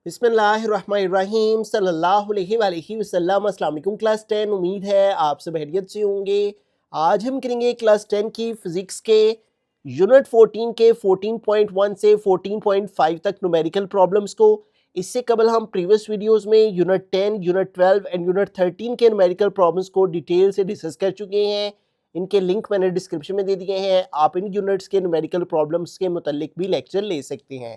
बिस्मिल्लाहिर्रहमानिर्रहीम सल्लल्लाहु अलैहि वसल्लम। अस्सलाम वालेकुम क्लास 10। उम्मीद है आप सब खैरियत से होंगे। आज हम करेंगे क्लास 10 की फिजिक्स के यूनिट 14 के 14.1 से 14.5 तक न्यूमेरिकल प्रॉब्लम्स को। इससे कबल हम प्रीवियस वीडियोस में यूनिट 10, यूनिट 12 एंड यूनिट 13 के न्यूमेरिकल प्रॉब्लम्स को डिटेल से डिस्कस कर चुके हैं। इनके लिंक मैंने डिस्क्रिप्शन में दे दिए हैं। आप इन यूनिट्स के न्यूमेरिकल प्रॉब्लम्स के मुतालिक भी लेक्चर ले सकते हैं।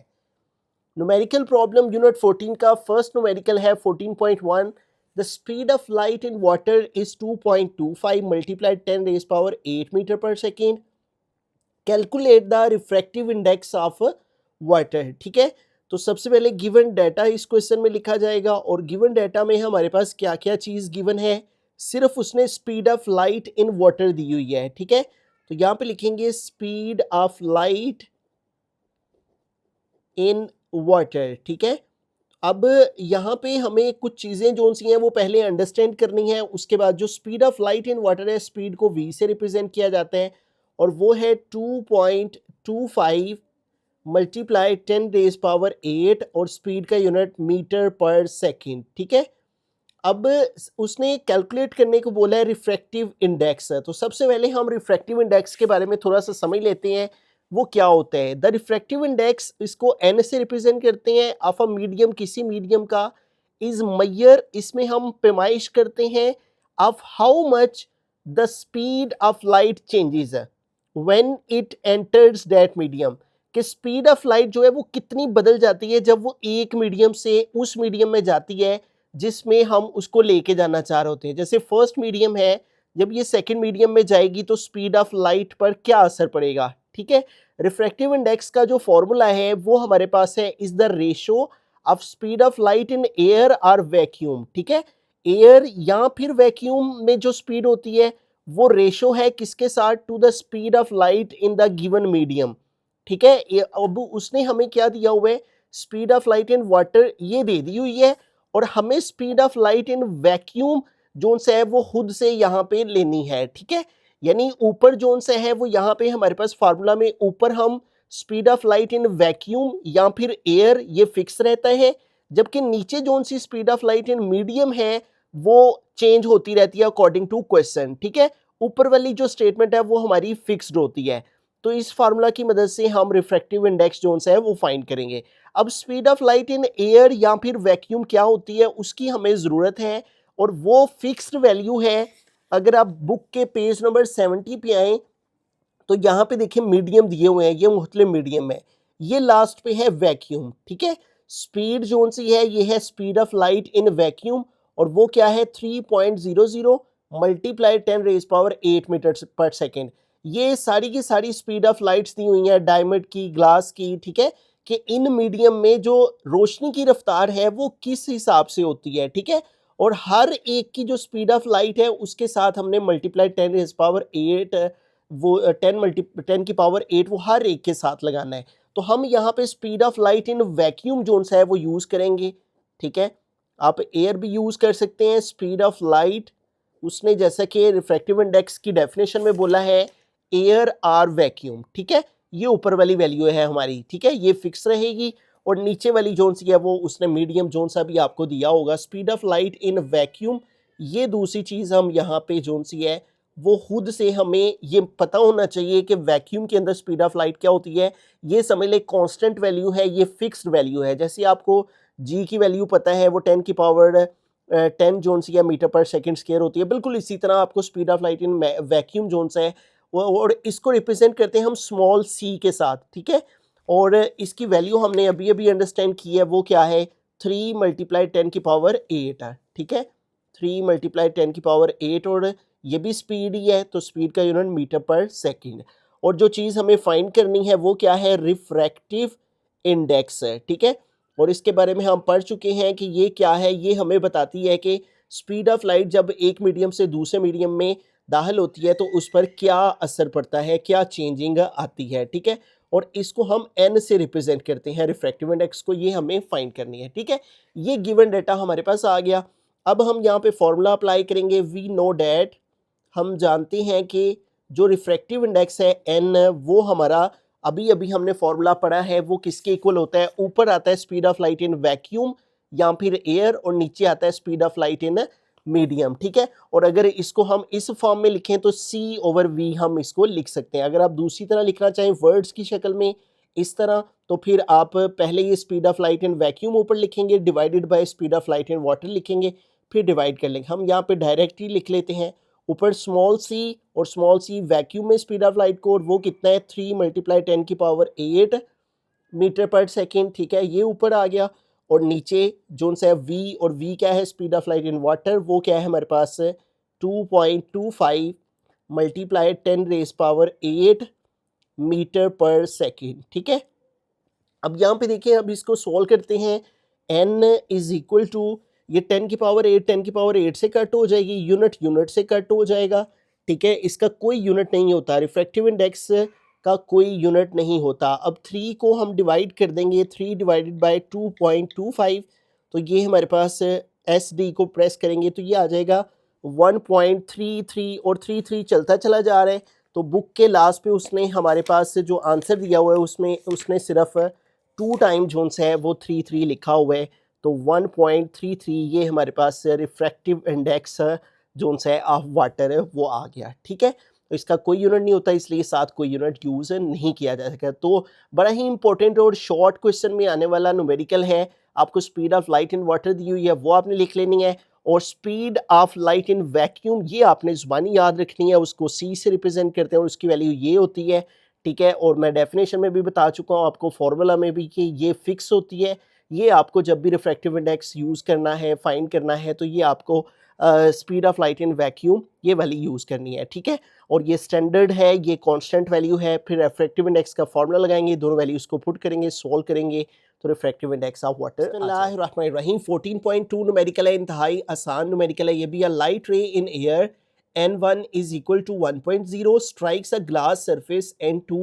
न्यूमेरिकल प्रॉब्लम यूनिट 14 का फर्स्ट न्यूमेरिकल है 14.1। The speed of light in water is 2.25 multiplied 10 raise power 8 metre per second. Calculate the refractive index of water. ठीक है, तो सबसे पहले गिवन डाटा इस क्वेश्चन में लिखा जाएगा और गिवन डाटा में हमारे पास क्या क्या चीज़ गिवन है। सिर्फ उसने speed of light in water दी हुई है। ठीक है, तो यहाँ पे लिखेंगे speed of light in water. ठीक है, अब यहाँ पे हमें कुछ चीज़ें जो सी हैं वो पहले अंडरस्टैंड करनी है। उसके बाद जो speed of light in water है, स्पीड को v से रिप्रेजेंट किया जाता है और वो है 2.25 मल्टीप्लाई 10 रेज पावर 8 और स्पीड का यूनिट मीटर पर सेकेंड। ठीक है, अब उसने कैलकुलेट करने को बोला है रिफ्रैक्टिव इंडेक्स। तो सबसे पहले हम रिफ्रैक्टिव इंडेक्स के बारे में थोड़ा सा समझ लेते हैं वो क्या होता है। द रिफ्रैक्टिव इंडेक्स, इसको एन से रिप्रेजेंट करते हैं ऑफ अ मीडियम, किसी मीडियम का। इज मैयर, इसमें हम पैमाइश करते हैं of how much the speed of light changes when it enters that medium. कि स्पीड ऑफ लाइट जो है वो कितनी बदल जाती है जब वो एक मीडियम से उस मीडियम में जाती है जिसमें हम उसको लेके जाना चाह रहे होते हैं। जैसे फर्स्ट मीडियम है, जब ये सेकंड मीडियम में जाएगी तो स्पीड ऑफ लाइट पर क्या असर पड़ेगा। ठीक है, रिफ्रैक्टिव इंडेक्स का जो फॉर्मूला है वो हमारे पास है is the ratio of speed of light in air और वैक्यूम। ठीक है, एयर या फिर वैक्यूम में जो स्पीड होती है वो रेशो है किसके साथ, to the speed of light in the given medium. ठीक है, अब उसने हमें क्या दिया हुआ है, speed of light in water ये दे दी हुई है और हमें speed of light in vacuum जोन से है वो खुद से यहाँ पे लेनी है। ठीक है, यानी ऊपर जोन से है वो यहाँ पे हमारे पास फार्मूला में ऊपर हम speed of light in vacuum या फिर एयर ये फिक्स रहता है, जबकि नीचे जोन सी speed of light in medium है वो चेंज होती रहती है अकॉर्डिंग टू क्वेश्चन। ठीक है, ऊपर वाली जो स्टेटमेंट है वो हमारी फिक्स्ड होती है। तो इस फार्मूला की मदद से हम रिफ्रैक्टिव इंडेक्स जोन से है वो फाइंड करेंगे। अब speed of light in air या फिर वैक्यूम क्या होती है उसकी हमें ज़रूरत है और वो फिक्स्ड वैल्यू है। अगर आप बुक के पेज नंबर 70 पे आए तो यहाँ पे देखिए मीडियम दिए हुए हैं, ये मुख्तलिफ मीडियम है। ये लास्ट पे है वैक्यूम। ठीक है, स्पीड जोन सी है ये है speed of light in vacuum और वो क्या है 3.00 multiply 10 raise power 8 metre per second. ये सारी की सारी स्पीड ऑफ लाइट्स दी हुई हैं डायमंड की, ग्लास की। ठीक है, कि इन मीडियम में जो रोशनी की रफ्तार है वो किस हिसाब से होती है। ठीक है, और हर एक की जो स्पीड ऑफ लाइट है उसके साथ हमने मल्टीप्लाई 10 रेज पावर 8 वो 10 की पावर 8 वो हर एक के साथ लगाना है। तो हम यहाँ पे speed of light in vacuum zone सा है वो यूज़ करेंगे। ठीक है, आप एयर भी यूज़ कर सकते हैं। स्पीड ऑफ लाइट उसने जैसा कि रिफ्रैक्टिव इंडेक्स की डेफिनेशन में बोला है एयर आर वैक्यूम। ठीक है, ये ऊपर वाली वैल्यू है हमारी। ठीक है, ये फिक्स रहेगी और नीचे वाली जोन सी है वो उसने मीडियम जोन सा भी आपको दिया होगा। Speed of light in vacuum ये दूसरी चीज़ हम यहाँ पे जोन सी है वो खुद से हमें ये पता होना चाहिए कि वैक्यूम के अंदर स्पीड ऑफ लाइट क्या होती है। ये समझ ले कांस्टेंट वैल्यू है, ये फिक्स्ड वैल्यू है। जैसे आपको जी की वैल्यू पता है वो 10 की पावर 10 जोन सी या मीटर पर सेकंड स्क्वायर होती है, बिल्कुल इसी तरह आपको speed of light in vacuum जोन से है और इसको रिप्रेजेंट करते हैं हम स्मॉल सी के साथ। ठीक है, और इसकी वैल्यू हमने अभी अभी अंडरस्टैंड की है वो क्या है 3 मल्टीप्लाई 10 की पावर 8 है। ठीक है, 3 मल्टीप्लाई 10 की पावर 8 और ये भी स्पीड ही है तो स्पीड का यूनिट मीटर पर सेकंड। और जो चीज़ हमें फाइंड करनी है वो क्या है रिफ्रैक्टिव इंडेक्स है। ठीक है, और इसके बारे में हम पढ़ चुके हैं कि ये क्या है। ये हमें बताती है कि स्पीड ऑफ लाइट जब एक मीडियम से दूसरे मीडियम में दाखिल होती है तो उस पर क्या असर पड़ता है, क्या चेंजिंग आती है। ठीक है, और इसको हम एन से रिप्रेजेंट करते हैं रिफ्रैक्टिव इंडेक्स को, ये हमें फाइंड करनी है। ठीक है, ये गिवन डेटा हमारे पास आ गया। अब हम यहाँ पे फॉर्मूला अप्लाई करेंगे। वी नो डैट, हम जानते हैं कि जो रिफ्रैक्टिव इंडेक्स है एन वो हमारा अभी अभी हमने फॉर्मूला पढ़ा है वो किसके इक्वल होता है, ऊपर आता है speed of light in vacuum या फिर एयर और नीचे आता है speed of light in medium, ठीक है। और अगर इसको हम इस फॉर्म में लिखें तो c/v हम इसको लिख सकते हैं। अगर आप दूसरी तरह लिखना चाहें वर्ड्स की शक्ल में इस तरह, तो फिर आप पहले ये speed of light in vacuum ऊपर लिखेंगे divided by speed of light in water लिखेंगे, फिर डिवाइड कर लेंगे। हम यहाँ पे डायरेक्टली लिख लेते हैं ऊपर स्मॉल सी और स्मॉल सी वैक्यूम में स्पीड ऑफ लाइट को, और वो कितना है 3 × 10⁸ मीटर पर सेकेंड, ठीक है, ये ऊपर आ गया। और नीचे जो सा v, और v क्या है speed of light in water, वो क्या है हमारे पास 2.25 × 10⁸ मीटर पर सेकेंड, ठीक है। अब यहाँ पे देखिए, अब इसको सॉल्व करते हैं। n इज इक्वल टू ये 10⁸ से कट हो जाएगी, यूनिट यूनिट से कट हो जाएगा, ठीक है। इसका कोई यूनिट नहीं होता, रिफ्रैक्टिव इंडेक्स का कोई यूनिट नहीं होता। अब 3 को हम डिवाइड कर देंगे, 3 डिवाइडेड बाय 2.25, तो ये हमारे पास SD को प्रेस करेंगे तो ये आ जाएगा 1.33, और 33 चलता चला जा रहा है। तो बुक के लास्ट पे उसने हमारे पास जो आंसर दिया हुआ है उसमें उसने सिर्फ 2 टाइम जो है वो 33 लिखा हुआ है। तो 1.33 ये हमारे पास रिफ्रैक्टिव इंडेक्स जो है ऑफ वाटर है वो आ गया, ठीक है। तो इसका कोई यूनिट नहीं होता, इसलिए साथ कोई यूनिट यूज़ नहीं किया जा सका। तो बड़ा ही इंपॉर्टेंट और शॉर्ट क्वेश्चन में आने वाला न्यूमेरिकल है। आपको speed of light in water दी हुई है वो आपने लिख लेनी है, और speed of light in vacuum ये आपने ज़ुबानी याद रखनी है, उसको c से रिप्रेजेंट करते हैं और उसकी वैल्यू ये होती है, ठीक है। और मैं डेफिनेशन में भी बता चुका हूँ आपको, फार्मूला में भी, कि ये फिक्स होती है। ये आपको जब भी रिफ्रैक्टिव इंडेक्स यूज़ करना है, फाइंड करना है, तो ये आपको speed of light in vacuum ये वाली यूज़ करनी है, ठीक है। और ये स्टैंडर्ड है, ये कांस्टेंट वैल्यू है। फिर रिफ्रैक्टिव इंडेक्स का फार्मूला लगाएंगे, दोनों वैल्यूज़ को पुट करेंगे, सोल्व करेंगे, तो रिफ्रैक्टिव इंडेक्स ऑफ वाटर। बिस्मिल्लाहिर्रहमानिर्रहीम 14.2 न्यूमेरिकल है, इंतहाई आसान न्यूमेरिकल है ये भी। लाइट रे in air n1 is equal to 1.0 strikes a glass surface n2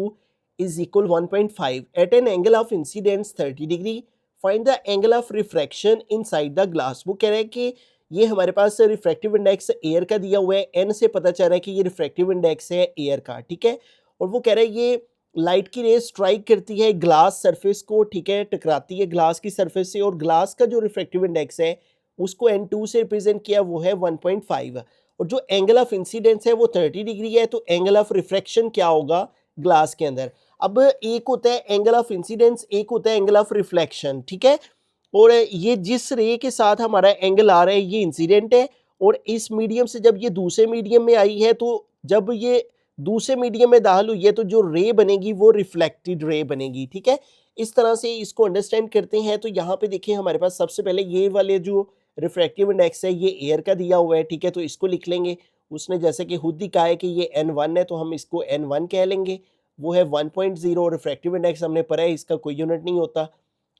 is equal 1.5 at an angle of incidence 30 degree. Find the angle of refraction inside the glass. वो कह रहा है कि ये हमारे पास रिफ्रैक्टिव इंडेक्स एयर का दिया हुआ है, n से पता चल रहा है कि ये रिफ्रैक्टिव इंडेक्स है एयर का, ठीक है। और वो कह रहा है ये लाइट की रेज स्ट्राइक करती है ग्लास सरफेस को, ठीक है, टकराती है ग्लास की सरफेस से, और ग्लास का जो रिफ्रैक्टिव इंडेक्स है उसको n2 से रिप्रेजेंट किया, वो है 1.5। और जो एंगल ऑफ इंसिडेंस है वो 30 डिग्री है, तो एंगल ऑफ रिफ्रैक्शन क्या होगा ग्लास के अंदर। अब एक होता है एंगल ऑफ इंसिडेंस, एक होता है एंगल ऑफ रिफ्लेक्शन, ठीक है। और ये जिस रे के साथ हमारा एंगल आ रहा है ये इंसिडेंट है, और इस मीडियम से जब ये दूसरे मीडियम में आई है, तो जब ये दूसरे मीडियम में दाखिल हुई है तो जो रे बनेगी वो रिफ्लेक्टेड रे बनेगी, ठीक है। इस तरह से इसको अंडरस्टैंड करते हैं। तो यहाँ पे देखिए हमारे पास सबसे पहले ये वाले जो रिफ्रैक्टिव इंडेक्स है ये एयर का दिया हुआ है, ठीक है, तो इसको लिख लेंगे। उसने जैसे कि खुद ही कहा है कि ये n1 है, तो हम इसको n1 कह लेंगे, वो है 1.0। रिफ्रैक्टिव इंडेक्स हमने पढ़ा है, इसका कोई यूनिट नहीं होता।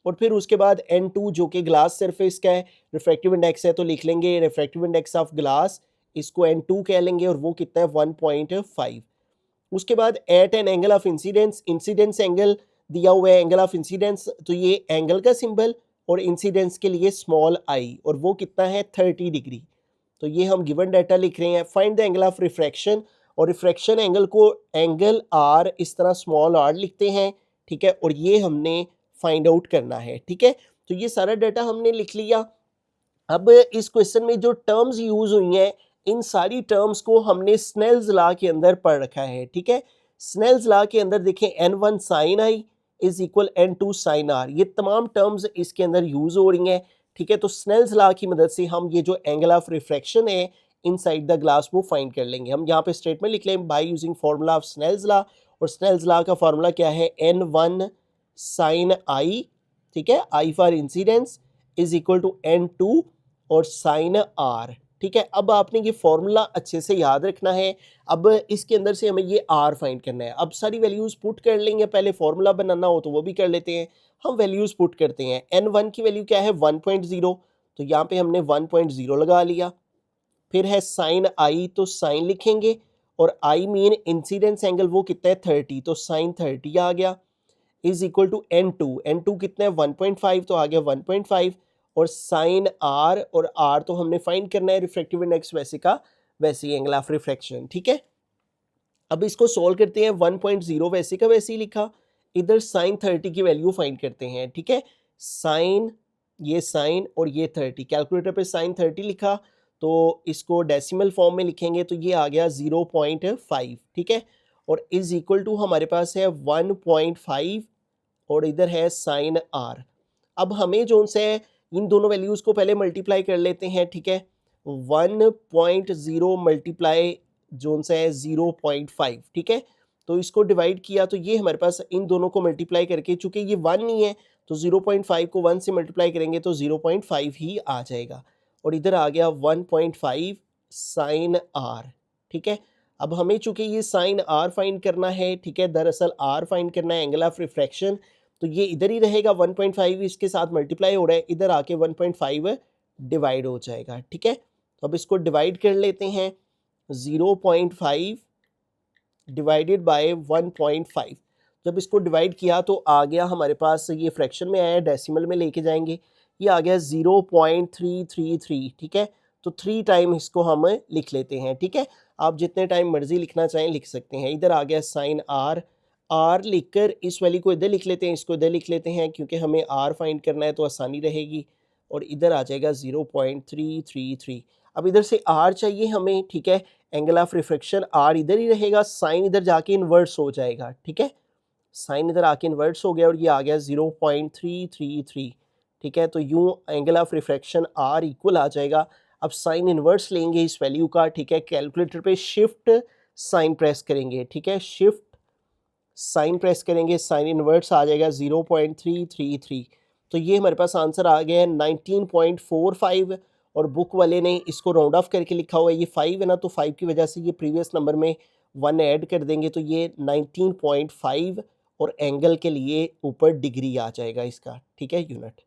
और फिर उसके बाद n2 जो कि ग्लास सरफेस का है, रिफ्रैक्टिव इंडेक्स है, तो लिख लेंगे रिफ्रैक्टिव इंडेक्स ऑफ ग्लास, इसको n2 कह लेंगे, और वो कितना है 1.5। उसके बाद at an angle of incidence, incidence angle दिया हुआ है, एंगल ऑफ इंसिडेंस, तो ये एंगल का सिंबल, और इंसिडेंस के लिए स्मॉल आई, और वो कितना है 30 डिग्री। तो ये हम गिवन डाटा लिख रहे हैं। Find the angle of refraction, और रिफ्रैक्शन एंगल को एंगल आर इस तरह स्मॉल आर लिखते हैं, ठीक है, और ये हमने फाइंड आउट करना है, ठीक है। तो ये सारा डाटा हमने लिख लिया। अब इस क्वेश्चन में जो टर्म्स यूज हुई हैं इन सारी टर्म्स को हमने स्नेल्स लॉ के अंदर पढ़ रखा है, ठीक है। स्नेल्स लॉ के अंदर देखें n1 sine I is equal n2 sine R, ये तमाम टर्म्स इसके अंदर यूज हो रही हैं, ठीक है। तो स्नेल्स लॉ की मदद से हम ये जो एंगल ऑफ रिफ्रैक्शन है इनसाइड द ग्लास वो फाइंड कर लेंगे। हम यहाँ पे स्टेटमेंट लिख लें by using formula of Snell's law, और स्नेल्स लॉ का फार्मूला क्या है n1 साइन आई, ठीक है, i for incidence is equal to n2 और साइन आर, ठीक है। अब आपने ये फॉर्मूला अच्छे से याद रखना है। अब इसके अंदर से हमें ये आर फाइंड करना है। अब सारी वैल्यूज़ पुट कर लेंगे, पहले फॉर्मूला बनाना हो तो वो भी कर लेते हैं। हम वैल्यूज़ पुट करते हैं। n1 की वैल्यू क्या है 1.0, तो यहाँ पे हमने 1.0 लगा लिया। फिर है साइन आई, तो साइन लिखेंगे, और आई मीन इंसिडेंस एंगल वो कितना है 30, तो साइन 30 आ गया, इज इक्वल टू n2 कितना है 1.5, तो आ गया 1.5, और साइन आर, और आर तो हमने फाइंड करना है रिफ्रैक्टिव इंडेक्स वैसे का वैसे एंगल ऑफ रिफ्रैक्शन, ठीक है। अब इसको सॉल्व करते हैं। 1.0 वैसे का वैसे ही लिखा, इधर साइन 30 की वैल्यू फाइंड करते हैं, ठीक है। साइन, ये साइन और ये 30, कैलकुलेटर पे साइन 30 लिखा तो इसको डेसिमल फॉर्म में लिखेंगे तो ये आ गया 0.5, ठीक है। और इज इक्वल टू हमारे पास है 1.5 और इधर है साइन आर। अब हमें जो से इन दोनों वैल्यूज़ को पहले मल्टीप्लाई कर लेते हैं, ठीक है। 1.0 मल्टीप्लाई जो सा है 0.5, ठीक है। तो इसको डिवाइड किया तो ये हमारे पास इन दोनों को मल्टीप्लाई करके, चूंकि ये 1 नहीं है तो 0.5 को 1 से मल्टीप्लाई करेंगे तो 0.5 ही आ जाएगा। और इधर आ गया 1.5 साइन आर, ठीक है। अब हमें चूंकि ये साइन आर फाइंड करना है, ठीक है, दरअसल आर फाइंड करना है एंगल ऑफ रिफ्रैक्शन, तो ये इधर ही रहेगा 1.5 इसके साथ मल्टीप्लाई हो रहा है, इधर आके 1.5 डिवाइड हो जाएगा, ठीक है। तो अब इसको डिवाइड कर लेते हैं, 0.5 डिवाइडेड बाय 1.5। जब इसको डिवाइड किया तो आ गया हमारे पास, ये फ्रैक्शन में आया, डेसिमल में लेके जाएंगे, ये आ गया 0.333, ठीक है। तो 3 टाइम इसको हम लिख लेते हैं, ठीक है। आप जितने टाइम मर्जी लिखना चाहें लिख सकते हैं। इधर आ गया साइन आर, आर लिखकर इस वैल्यू को इधर लिख लेते हैं, इसको इधर लिख लेते हैं क्योंकि हमें आर फाइंड करना है तो आसानी रहेगी। और इधर आ जाएगा 0.333। अब इधर से आर चाहिए हमें, ठीक है। एंगल ऑफ रिफ्रैक्शन आर इधर ही रहेगा, साइन इधर जाके इन्वर्स हो जाएगा, ठीक है। साइन इधर आके इन्वर्स हो गया और ये आ गया 0.333, ठीक है। तो यूं angle of refraction are equal आ जाएगा। अब साइन इन्वर्स लेंगे इस वैल्यू का, ठीक है। कैलकुलेटर पे शिफ्ट साइन प्रेस करेंगे, ठीक है, शिफ्ट साइन प्रेस करेंगे, साइन इन्वर्स आ जाएगा 0.333। तो ये हमारे पास आंसर आ गया है 19.45। और बुक वाले ने इसको राउंड ऑफ करके लिखा हुआ है, ये 5 है ना, तो 5 की वजह से ये प्रीवियस नंबर में 1 ऐड कर देंगे तो ये 19.5 और एंगल के लिए ऊपर डिग्री आ जाएगा इसका, ठीक है, यूनिट।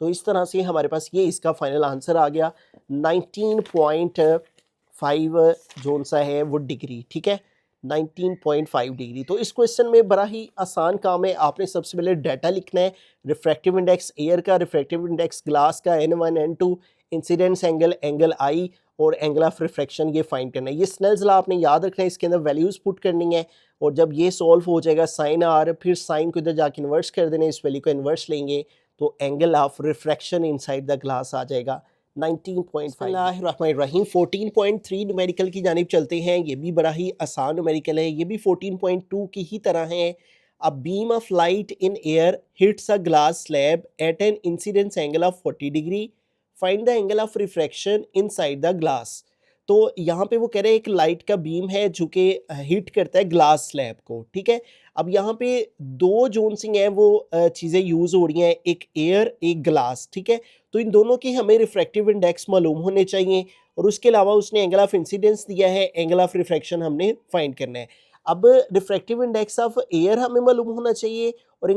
तो इस तरह से हमारे पास ये इसका फाइनल आंसर आ गया 19.5 जोन सा है वो डिग्री, ठीक है, 19.5 डिग्री। तो इस क्वेश्चन में बड़ा ही आसान काम है, आपने सबसे पहले डाटा लिखना है, रिफ्रैक्टिव इंडेक्स एयर का, रिफ्रैक्टिव इंडेक्स ग्लास का, N1 N2, incidence angle, angle i और एंगल ऑफ रिफ्रैक्शन ये फाइंड करना है। ये स्नेल्स लॉ आपने याद रखना है, इसके अंदर वैल्यूज़ पुट करनी है और जब ये सॉल्व हो जाएगा साइन आर, फिर साइन को इधर जाके इन्वर्स कर देना, इस वैल्यू को इन्वर्स लेंगे तो angle of refraction inside the glass आ जाएगा 19.5। 14.3 न्यूमेरिकल की जानिब चलते हैं। ये भी बड़ा ही आसान न्यूमेरिकल है, ये भी 14.2 की ही तरह है। A beam of light in air hits a glass slab at an incidence angle of 40 degree, find the angle of refraction inside the glass. तो यहाँ पे वो कह रहे हैं एक लाइट का बीम है जो कि हिट करता है ग्लास स्लैब को, ठीक है। अब यहाँ पे दो जोन्सिंग है वो चीज़ें यूज़ हो रही हैं, एक एयर एक ग्लास, ठीक है। तो इन दोनों के हमें रिफ्रैक्टिव इंडेक्स मालूम होने चाहिए और उसके अलावा उसने एंगल ऑफ इंसिडेंस दिया है, एंगल ऑफ रिफ्रैक्शन हमने फाइंड करना है। अब रिफ्रैक्टिव इंडेक्स ऑफ एयर हमें मालूम होना चाहिए और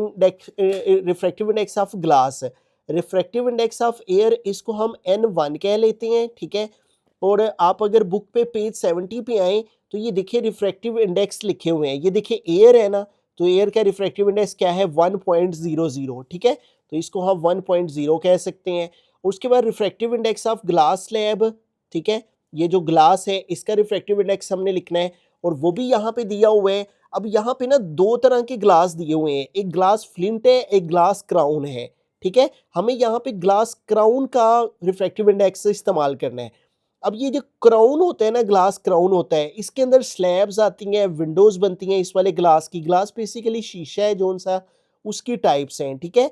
refractive index of glass. Refractive index of air इसको हम N1 कह लेते हैं, ठीक है। और आप अगर बुक पे पेज 70 पे आए तो ये देखिए रिफ्रैक्टिव इंडेक्स लिखे हुए हैं, ये देखिए एयर है ना, तो एयर का रिफ्रैक्टिव इंडेक्स क्या है 1.00, ठीक है। तो इसको हम 1.0 कह सकते हैं। उसके बाद refractive index of glass slab, ठीक है, ये जो ग्लास है इसका रिफ्रैक्टिव इंडेक्स हमने लिखना है और वो भी यहाँ पे दिया हुआ है। अब यहाँ पे ना दो तरह के ग्लास दिए हुए हैं, एक ग्लास फ्लिंट है एक ग्लास क्राउन है, ठीक है। हमें यहाँ पे ग्लास क्राउन का रिफ्रैक्टिव इंडेक्स इस्तेमाल करना है। अब ये जो क्राउन होता है ना, ग्लास क्राउन होता है, इसके अंदर स्लैब्स आती हैं, विंडोज़ बनती हैं इस वाले ग्लास की। ग्लास बेसिकली शीशा है जोन सा, उसकी टाइप्स हैं, ठीक है।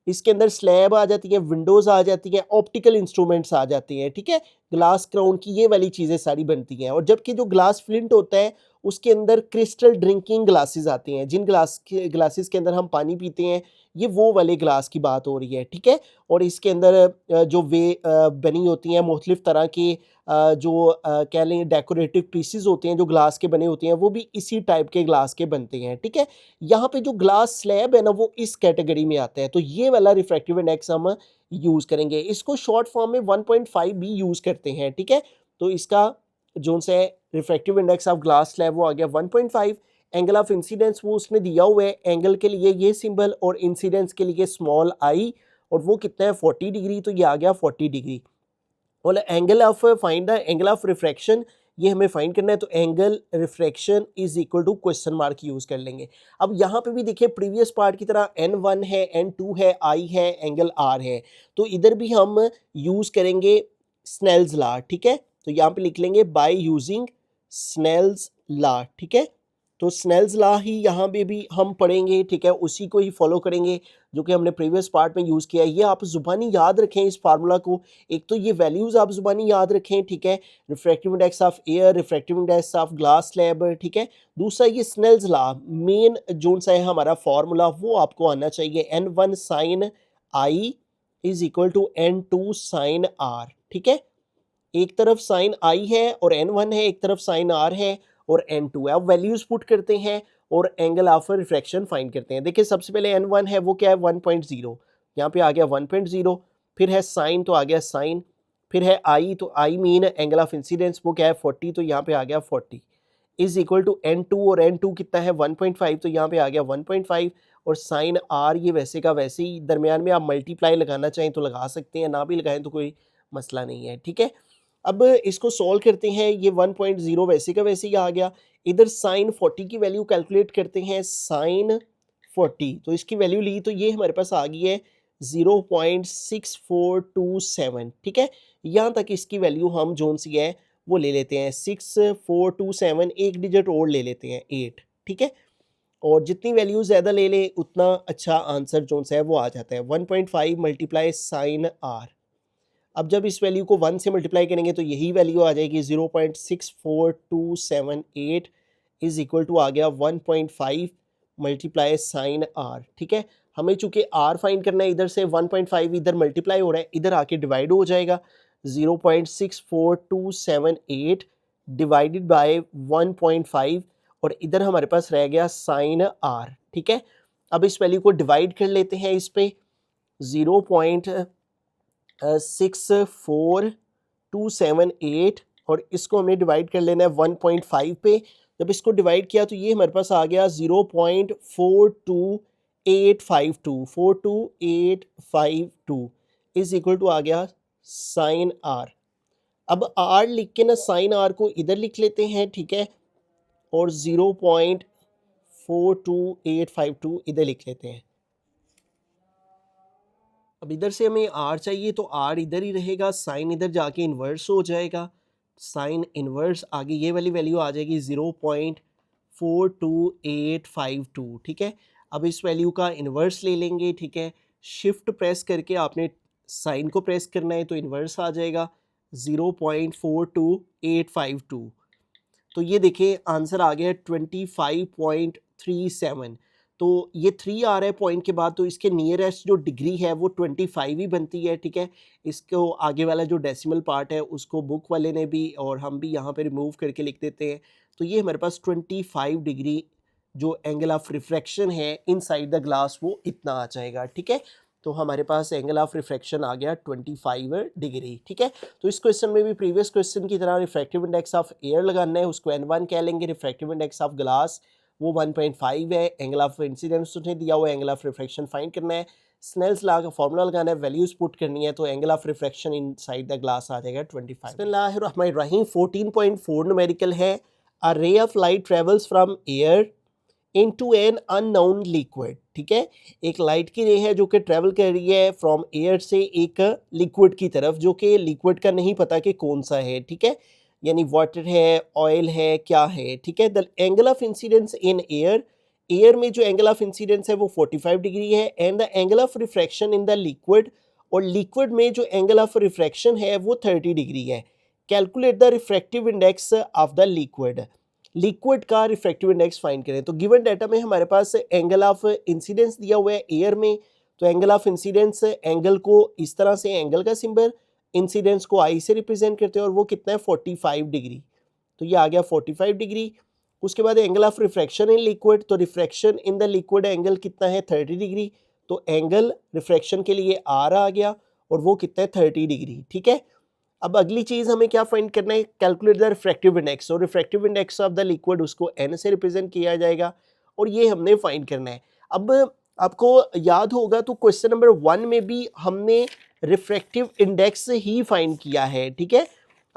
इसके अंदर स्लैब आ जाती है, विंडोज़ आ जाती हैं, ऑप्टिकल इंस्ट्रूमेंट्स आ जाते हैं, ठीक है। ग्लास क्राउन की ये वाली चीज़ें सारी बनती हैं। और जबकि जो ग्लास फ्लिंट होता है उसके अंदर क्रिस्टल ड्रिंकिंग ग्लासेस आती हैं, जिन ग्लासेस के अंदर हम पानी पीते हैं, ये वो वाले ग्लास की बात हो रही है, ठीक है। और इसके अंदर जो बनी होती हैं मुख्तलिफ तरह की जो कह लें डेकोरेटिव पीसेस होते हैं जो ग्लास के बने होते हैं, वो भी इसी टाइप के ग्लास के बनते हैं, ठीक है। यहाँ पे जो ग्लास स्लैब है ना वो इस कैटेगरी में आता है, तो ये वाला रिफ्रैक्टिव इंडेक्स हम यूज़ करेंगे। इसको शॉर्ट फॉर्म में 1.5 भी यूज़ करते हैं, ठीक है। तो इसका जो से refractive index of glass slab वो आ गया 1.5। एंगल ऑफ इंसिडेंस वो उसने दिया हुआ है, एंगल के लिए ये सिंबल और इंसिडेंस के लिए स्मॉल आई, और वो कितना है 40 डिग्री, तो ये आ गया 40 डिग्री। और angle of find the angle of refraction, ये हमें फाइंड करना है, तो angle refraction is equal to question mark use कर लेंगे। अब यहाँ पे भी देखिए प्रीवियस पार्ट की तरह n1 है, n2 है, I है, एंगल R है, तो इधर भी हम यूज़ करेंगे स्नेल्स लॉ, ठीक है। तो यहाँ पे लिख लेंगे बाय यूजिंग स्नेल्स लॉ, ठीक है। तो स्नेल्स लॉ ही यहाँ पे भी हम पढ़ेंगे, ठीक है, उसी को ही फॉलो करेंगे जो कि हमने प्रीवियस पार्ट में यूज़ किया है। ये आप ज़ुबानी याद रखें इस फार्मूला को, एक तो ये वैल्यूज़ आप ज़ुबानी याद रखें, ठीक है, refractive index of air, refractive index of glass slab, ठीक है। दूसरा ये स्नेल्स लॉ मेन जो सा है हमारा फार्मूला वो आपको आना चाहिए, n1 sine I is equal to n2 sine R, ठीक है। एक तरफ साइन आई है और n1 है, एक तरफ साइन आर है और n2 है। अब वैल्यूज पुट करते हैं और एंगल ऑफ रिफ्रैक्शन फाइंड करते हैं। देखिए सबसे पहले n1 है वो क्या है 1.0, यहाँ पे आ गया 1.0, फिर है साइन तो आ गया साइन, फिर है आई तो I mean angle of incidence वो क्या है 40, तो यहाँ पे आ गया 40 इज इक्वल टू n2, और n2 कितना है 1.5, तो यहाँ पे आ गया 1.5, और साइन आर ये वैसे का वैसे ही, दरमियान में आप मल्टीप्लाई लगाना चाहें तो लगा सकते हैं, ना भी लगाएं तो कोई मसला नहीं है, ठीक है। अब इसको सॉल्व करते हैं, ये 1.0 वैसे का वैसे ही आ गया। इधर साइन 40 की वैल्यू कैलकुलेट करते हैं, साइन 40 तो इसकी वैल्यू ली तो ये हमारे पास आ गई है 0.6427, ठीक है। यहाँ तक इसकी वैल्यू हम जोन सी है वो ले लेते हैं 6427, एक डिजिट और ले लेते हैं 8, ठीक है। और जितनी वैल्यू ज़्यादा ले लें उतना अच्छा आंसर जोन सा है वो आ जाता है। 1.5 मल्टीप्लाई साइन आर, अब जब इस वैल्यू को 1 से मल्टीप्लाई करेंगे तो यही वैल्यू आ जाएगी 0.64278 इज इक्वल टू आ गया 1.5 मल्टीप्लाई साइन आर, ठीक है। हमें चूंकि आर फाइंड करना है, इधर से 1.5 इधर मल्टीप्लाई हो रहा है, इधर आके डिवाइड हो जाएगा, 0.64278 डिवाइडेड बाय 1.5, और इधर हमारे पास रह गया साइन आर, ठीक है। अब इस वैल्यू को डिवाइड कर लेते हैं इस पे 0.64278, और इसको हमने डिवाइड कर लेना है 1.5 पे। जब इसको डिवाइड किया तो ये हमारे पास आ गया 0.42852 इज इक्वल टू आ गया साइन आर। अब आर लिख के ना साइन आर को इधर लिख लेते हैं, ठीक है, और 0.42852 इधर लिख लेते हैं। अब इधर से हमें आर चाहिए तो आर इधर ही रहेगा, साइन इधर जाके इन्वर्स हो जाएगा, साइन इन्वर्स आगे ये वाली वैल्यू आ जाएगी 0.42852, ठीक है। अब इस वैल्यू का इन्वर्स ले लेंगे, ठीक है, शिफ्ट प्रेस करके आपने साइन को प्रेस करना है तो इन्वर्स आ जाएगा 0.42852। तो ये देखिए आंसर आ गया 25.37। तो ये 3 आ रहा है पॉइंट के बाद, तो इसके नियरेस्ट जो डिग्री है वो 25 ही बनती है, ठीक है। इसको आगे वाला जो डेसिमल पार्ट है उसको बुक वाले ने भी और हम भी यहाँ पे रिमूव करके लिख देते हैं, तो ये हमारे पास 25 डिग्री जो एंगल ऑफ रिफ्रैक्शन है इनसाइड द ग्लास वो इतना आ जाएगा, ठीक है। तो हमारे पास एंगल ऑफ रिफ्रैक्शन आ गया 25 डिग्री, ठीक है। तो इस क्वेश्चन में भी प्रीवियस क्वेश्चन की तरह रिफ्रैक्टिव इंडेक्स ऑफ एयर लगाना है, उसको n1 कह लेंगे, रिफ्रैक्टिव इंडेक्स ऑफ ग्लास वो 1.5 है, एंगल ऑफ इंसिडेंस उसने दिया हुआ है, एंगल ऑफ रिफ्रैक्शन फाइंड करना है, स्नेल्स लॉ का फॉर्मूला लगाना है, वैल्यूज पुट करनी है, तो angle of refraction inside the glass आ जाएगा 25। बिस्मिल्लाहिर्रहमानिर्रहीम 14.4 न्यूमेरिकल है, a ray of light travels from air into an unknown liquid, ठीक है। एक लाइट की रे है जो कि ट्रेवल कर रही है फ्रॉम एयर से एक लिक्विड की तरफ, जो कि लिक्विड का नहीं पता कि कौन सा है, ठीक है, यानी वाटर है, ऑयल है, क्या है, ठीक है। The angle of incidence in air, air में जो एंगल ऑफ इंसिडेंस है वो 45 डिग्री है, and the angle of refraction in the liquid, और लिक्विड में जो एंगल ऑफ रिफ्रैक्शन है वो 30 डिग्री है। Calculate the refractive index of the liquid, liquid का रिफ्रैक्टिव इंडेक्स फाइंड करें। तो गिवन डाटा में हमारे पास एंगल ऑफ इंसिडेंस दिया हुआ है एयर में, तो एंगल ऑफ इंसिडेंस एंगल को इस तरह से, एंगल का सिंबल, इंसिडेंस को आई से रिप्रेजेंट करते हैं, और वो कितना है 45 डिग्री, तो ये आ गया 45 डिग्री। उसके बाद angle of refraction in liquid, तो refraction in the liquid angle कितना है 30 डिग्री, तो एंगल रिफ्रैक्शन के लिए आर आ गया और वो कितना है 30 डिग्री, ठीक है। अब अगली चीज़ हमें क्या फाइंड करना है, कैलकुलेट द रिफ्रैक्टिव इंडेक्स, और refractive index of the liquid उसको n से रिप्रेजेंट किया जाएगा, और ये हमने फाइंड करना है। अब आपको याद होगा तो क्वेश्चन नंबर 1 में भी हमने रिफ्रैक्टिव इंडेक्स ही फाइंड किया है, ठीक है।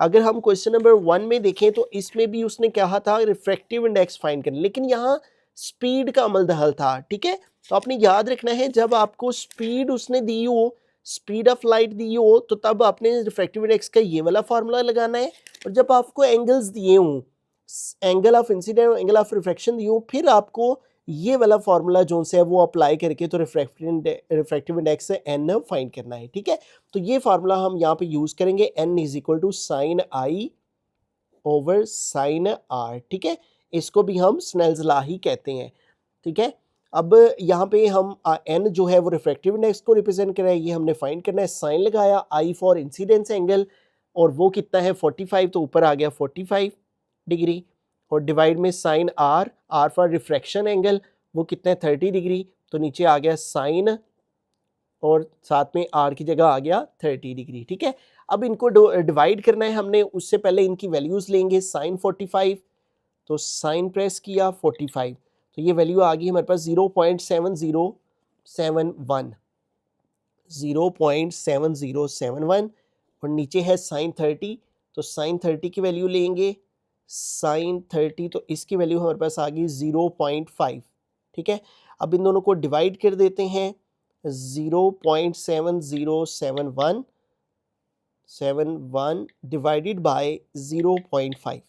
अगर हम क्वेश्चन नंबर 1 में देखें तो इसमें भी उसने कहा था रिफ्रैक्टिव इंडेक्स फाइंड करना, लेकिन यहाँ स्पीड का अमल दखल था, ठीक है। तो आपने याद रखना है जब आपको स्पीड उसने दी हो, स्पीड ऑफ लाइट दी हो, तो तब आपने रिफ्रैक्टिव इंडेक्स का ये वाला फार्मूला लगाना है। और जब आपको एंगल्स दिए हों, एंगल ऑफ इंसिडेंट और एंगल ऑफ रिफ्रैक्शन दिए हों, फिर आपको ये वाला फार्मूला जो है वो अप्लाई करके तो रिफ्रैक्टिव इंडेक्स से एन फाइंड करना है, ठीक है। तो ये फार्मूला हम यहाँ पे यूज करेंगे, n is equal to sine I over sine R, ठीक है। इसको भी हम स्नेल्स लॉ ही कहते हैं, ठीक है। अब यहाँ पे हम एन जो है वो रिफ्रैक्टिव इंडेक्स को रिप्रेजेंट कर रहा है, ये हमने फाइंड करना है। साइन लगाया, आई फॉर इंसिडेंस एंगल, और वो कितना है 45, तो ऊपर आ गया 45 डिग्री, और डिवाइड में sine R, R for refraction angle, वो कितना है 30 डिग्री, तो नीचे आ गया साइन और साथ में आर की जगह आ गया 30 डिग्री, ठीक है। अब इनको डिवाइड करना है हमने, उससे पहले इनकी वैल्यूज लेंगे। साइन 45, तो साइन प्रेस किया 45, तो ये वैल्यू आ गई हमारे पास 0.7071, 0.7071, और नीचे है साइन 30, तो साइन 30 की वैल्यू लेंगे, साइन 30, तो इसकी वैल्यू हमारे पास आ गई 0.5, ठीक है। अब इन दोनों को डिवाइड कर देते हैं, 0.7071 डिवाइडेड बाय 0.5,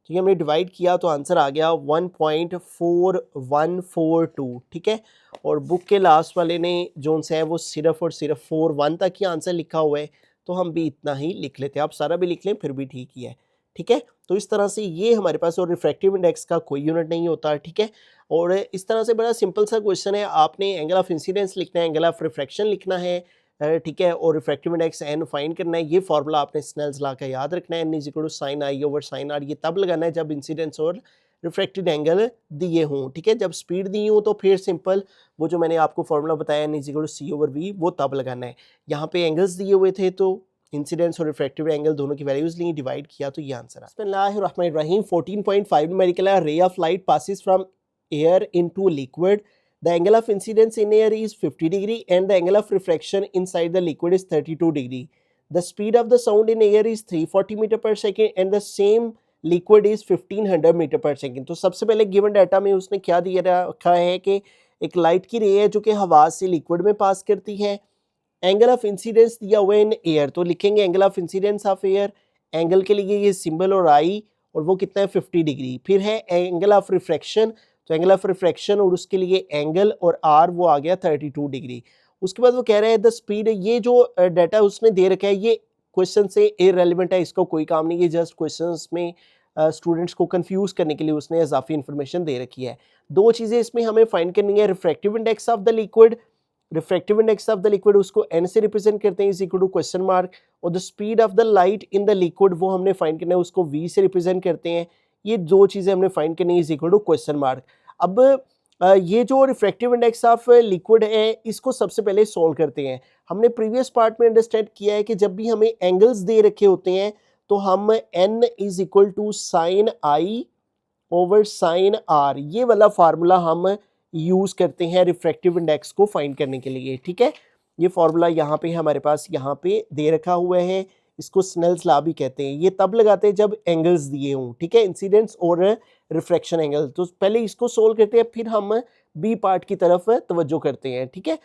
तो ये हमने डिवाइड किया तो आंसर आ गया 1.4142, ठीक है। और बुक के लास्ट वाले ने जो है वो सिर्फ और सिर्फ 41 तक ही आंसर लिखा हुआ है, तो हम भी इतना ही लिख लेते हैं। आप सारा भी लिख लें फिर भी ठीक ही है, ठीक है। तो इस तरह से ये हमारे पास, और रिफ्रैक्टिव इंडेक्स का कोई यूनिट नहीं होता, ठीक है। और इस तरह से बड़ा सिंपल सा क्वेश्चन है, आपने एंगल ऑफ इंसिडेंस लिखना है, एंगल ऑफ रिफ्रैक्शन लिखना है, ठीक है, और रिफ्रैक्टिव इंडेक्स एन फाइंड करना है। ये फार्मूला आपने स्नेल्स लॉ का याद रखना है, n is equal to sine I over sine R. ये तब लगाना है जब इंसिडेंस और रिफ्रैक्टेड एंगल दिए हों, ठीक है। जब स्पीड दी हो तो फिर सिंपल वो जो मैंने आपको फार्मूला बताया n is equal to c over v, वो तब लगाना है। यहाँ पे एंगल्स दिए हुए थे तो इंसिडेंस और रिफ्रैक्टिव एंगल दोनों की वैल्यूज ली, डिवाइड किया, तो ये आंसर है। बिस्मिल्लाहिर्रहमानिर्रहीम। 14.5 numerical ray of light passes from air into liquid. The angle of incidence in air is 50 degree and the angle of refraction inside the liquid is 32 degree. The speed of the sound in air is 340 meter per second and the same liquid is 1500 meter per second. तो सबसे पहले given data में उसने क्या दिया रखा है कि एक लाइट की रे है जो कि हवा से लिक्विड में पास करती है। एंगल ऑफ इंसिडेंस दिया हुआ है इन एयर, तो लिखेंगे angle of incidence of air, angle के लिए ये सिंबल और आई, और वो कितना है 50 डिग्री। फिर है एंगल ऑफ रिफ्रैक्शन, तो एंगल ऑफ रिफ्रैक्शन और उसके लिए एंगल और आर वो आ गया 32 डिग्री। उसके बाद वो कह रहा है द स्पीड, ये जो डाटा उसने दे रखा है ये क्वेश्चन से इररिलेवेंट है, इसका कोई काम नहीं है, जस्ट क्वेश्चंस में स्टूडेंट्स को कंफ्यूज करने के लिए उसने इजाफी इंफॉर्मेशन दे रखी है। दो चीज़ें इसमें हमें फाइंड करनी है, refractive index of the liquid, refractive index of the liquid उसको एन से रिप्रेजेंट करते हैं, is equal to question mark, और the speed of the light in the liquid वो हमने फाइंड करना है, उसको वी से रिप्रेजेंट करते हैं। ये दो चीज़ें हमने फाइंड करनी है, is equal to question mark. अब ये जो रिफ्रैक्टिव इंडेक्स ऑफ लिक्विड है इसको सबसे पहले सॉल्व करते हैं। हमने प्रीवियस पार्ट में अंडरस्टैंड किया है कि जब भी हमें एंगल्स दे रखे होते हैं तो हम n is equal to sine I over sine R, ये वाला फार्मूला हम यूज करते हैं रिफ्रैक्टिव इंडेक्स को फाइंड करने के लिए, ठीक है। ये फार्मूला यहाँ पे हमारे पास यहाँ पे दे रखा हुआ है, इसको स्नेल्स लॉ भी कहते हैं। ये तब लगाते हैं जब एंगल्स दिए हों, ठीक है, इंसिडेंस और रिफ्रैक्शन एंगल। तो पहले इसको सोल्व करते हैं, फिर हम बी पार्ट की तरफ तवज्जो करते हैं, ठीक है।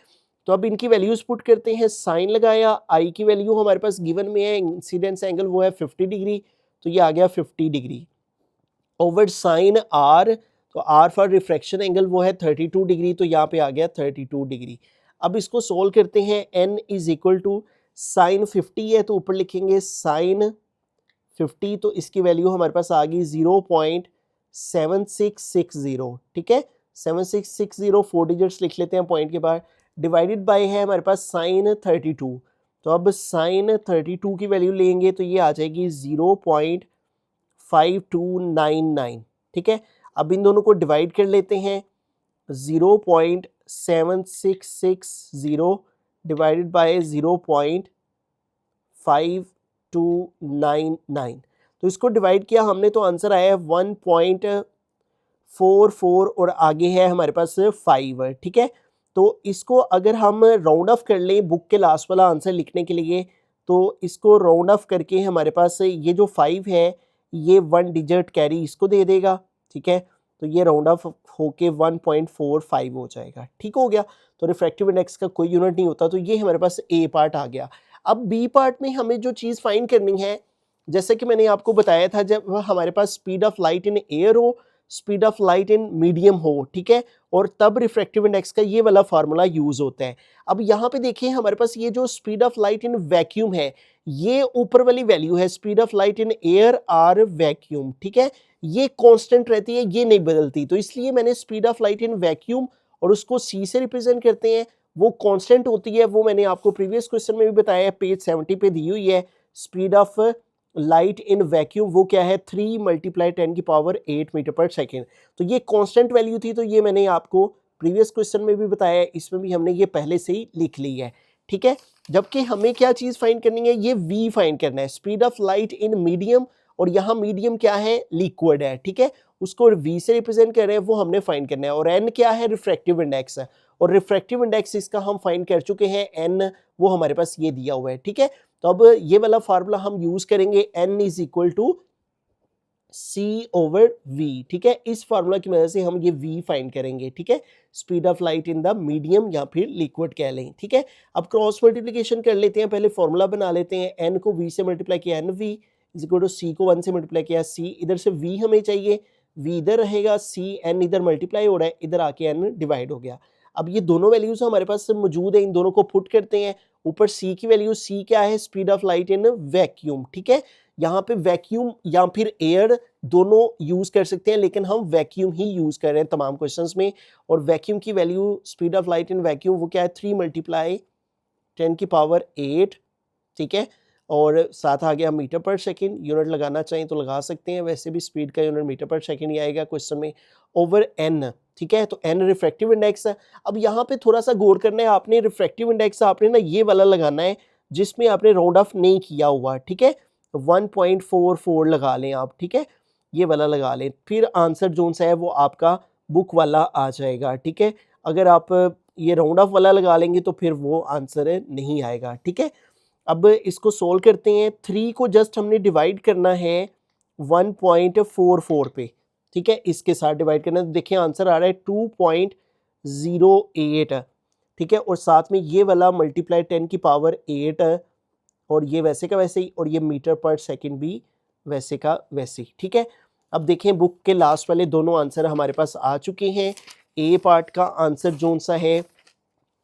तो अब इनकी वैल्यूज पुट करते हैं, साइन लगाया, आई की वैल्यू हमारे पास गिवन में है, इंसिडेंस एंगल वो है 50 डिग्री, तो ये आ गया 50 डिग्री ओवर साइन आर, तो आर फॉर रिफ्रैक्शन एंगल वो है 32 डिग्री, तो यहाँ पे आ गया 32 डिग्री। अब इसको सोल्व करते हैं, n is equal to sine 50 है तो ऊपर लिखेंगे साइन 50, तो इसकी वैल्यू हमारे पास आ गई 0.7660, ठीक है, 7660, 4 डिजिट्स लिख लेते हैं पॉइंट के बाद, डिवाइडेड बाय है हमारे पास साइन 32, तो अब साइन 32 की वैल्यू लेंगे तो ये आ जाएगी 0.5299, ठीक है। अब इन दोनों को डिवाइड कर लेते हैं, 0.7660 डिवाइडेड बाय 0.5299, तो इसको डिवाइड किया हमने तो आंसर आया है 1.44 और आगे है हमारे पास 5, ठीक है। तो इसको अगर हम राउंड ऑफ कर लें बुक के लास्ट वाला आंसर लिखने के लिए तो इसको राउंड ऑफ करके हमारे पास ये जो 5 है ये 1 डिजिट कैरी इसको दे देगा, ठीक है। तो ये राउंड ऑफ होके 1.45 हो जाएगा, ठीक हो गया। तो रिफ्रैक्टिव इंडेक्स का कोई यूनिट नहीं होता, तो ये हमारे पास ए पार्ट आ गया। अब बी पार्ट में हमें जो चीज़ फाइंड करनी है, जैसे कि मैंने आपको बताया था, जब हमारे पास speed of light in air हो, speed of light in medium हो, ठीक है, और तब रिफ्रैक्टिव इंडेक्स का ये वाला फार्मूला यूज होता है। अब यहाँ पे देखिए हमारे पास ये जो speed of light in vacuum है, ये ऊपर वाली वैल्यू है, speed of light in air or vacuum, ठीक है, ये कांस्टेंट रहती है, ये नहीं बदलती। तो इसलिए मैंने speed of light in vacuum और उसको सी से रिप्रेजेंट करते हैं, वो कांस्टेंट होती है, वो मैंने आपको प्रीवियस क्वेश्चन में भी बताया है, पेज 70 पे दी हुई है। Speed of light in vacuum वो क्या है, 3 × 10⁸ मीटर पर सेकेंड। तो ये कांस्टेंट वैल्यू थी, तो ये मैंने आपको प्रीवियस क्वेश्चन में भी बताया है, इसमें भी हमने ये पहले से ही लिख ली है, ठीक है। जबकि हमें क्या चीज़ फाइंड करनी है, ये v फाइंड करना है, speed of light in medium, और यहाँ मीडियम क्या है, लिक्विड है, ठीक है, उसको v से रिप्रेजेंट कर रहे हैं, वो हमने फाइंड करना है। और n क्या है, रिफ्रैक्टिव इंडेक्स है, और रिफ्रैक्टिव इंडेक्स इसका हम फाइंड कर चुके हैं, n वो हमारे पास ये दिया हुआ है, ठीक है। तो अब ये वाला फार्मूला हम यूज करेंगे, n = C/V, ठीक है। इस फार्मूला की मदद से हम ये v फाइंड करेंगे, ठीक है, speed of light in the medium या फिर लिक्विड कह लें, ठीक है। अब क्रॉस मल्टीप्लिकेशन कर लेते हैं, पहले फार्मूला बना लेते हैं। n को v से मल्टीप्लाई किया nv = c को 1 से मल्टीप्लाई किया c, इधर से v हमें चाहिए, v इधर रहेगा, c n इधर मल्टीप्लाई हो रहा है, इधर आके n डिवाइड हो गया। अब ये दोनों वैल्यूज हमारे पास मौजूद है, इन दोनों को पुट करते हैं। ऊपर c की वैल्यू, c क्या है, speed of light in vacuum, ठीक है। यहाँ पे वैक्यूम या फिर एयर दोनों यूज कर सकते हैं, लेकिन हम वैक्यूम ही यूज कर रहे हैं तमाम क्वेश्चंस में। और वैक्यूम की value, speed of light in vacuum वो क्या है, 3 × 10⁸, ठीक है, और साथ आ गया मीटर पर सेकेंड। यूनिट लगाना चाहें तो लगा सकते हैं, वैसे भी स्पीड का यूनिट मीटर पर सेकेंड ही आएगा क्वेश्चन में, ओवर n, ठीक है। तो n रिफ्रैक्टिव इंडेक्स है। अब यहाँ पे थोड़ा सा गौर करना है आपने, रिफ्रैक्टिव इंडेक्स आपने ना ये वाला लगाना है जिसमें आपने राउंड ऑफ नहीं किया हुआ, ठीक है। 1.44 लगा लें आप, ठीक है, ये वाला लगा लें, फिर आंसर जोन सा है वो आपका बुक वाला आ जाएगा, ठीक है। अगर आप ये राउंड ऑफ वाला लगा लेंगे तो फिर वो आंसर नहीं आएगा, ठीक है। अब इसको सोल्व करते हैं। 3 को जस्ट हमने डिवाइड करना है 1.44 पे, ठीक है, इसके साथ डिवाइड करना है, तो देखिए आंसर आ रहा है 2.08, ठीक है। और साथ में ये वाला मल्टीप्लाई 10⁸, और ये वैसे का वैसे ही, और ये मीटर पर सेकंड भी वैसे का वैसे ही, ठीक है। अब देखें बुक के लास्ट वाले दोनों आंसर हमारे पास आ चुके हैं। ए पार्ट का आंसर जोन सा है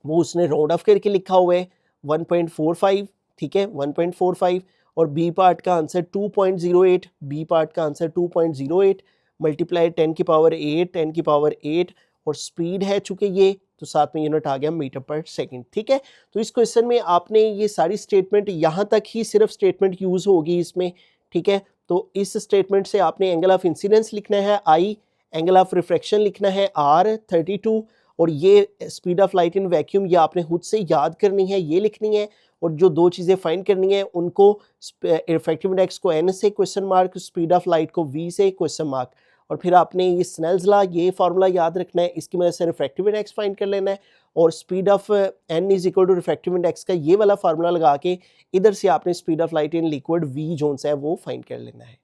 वो उसने राउंड ऑफ करके लिखा हुआ है 1.45, ठीक है, 1.45, और बी पार्ट का आंसर 2.08, बी पार्ट का आंसर 2.08 मल्टीप्लाई 10⁸, और स्पीड है चूंकि ये, तो साथ में यूनिट आ गया मीटर पर सेकंड, ठीक है। तो इस क्वेश्चन में आपने ये सारी स्टेटमेंट, यहाँ तक ही सिर्फ स्टेटमेंट यूज होगी इसमें, ठीक है। तो इस स्टेटमेंट से आपने एंगल ऑफ इंसिडेंस लिखना है I, एंगल ऑफ रिफ्रैक्शन लिखना है R 32, और ये speed of light in vacuum ये आपने खुद से याद करनी है, ये लिखनी है। और जो दो चीज़ें फाइंड करनी है उनको, रिफ्रैक्टिव इंडेक्स को n से question mark, speed of light को v से क्वेश्चन मार्क, और फिर आपने ये स्नेल्स लॉ, ये फार्मूला याद रखना है, इसकी मदद से रिफ्रैक्टिव इंडेक्स फाइंड कर लेना है। और speed of n = refractive index का ये वाला फार्मूला लगा के इधर से आपने speed of light in liquid v zone सा है वो फाइंड कर लेना है।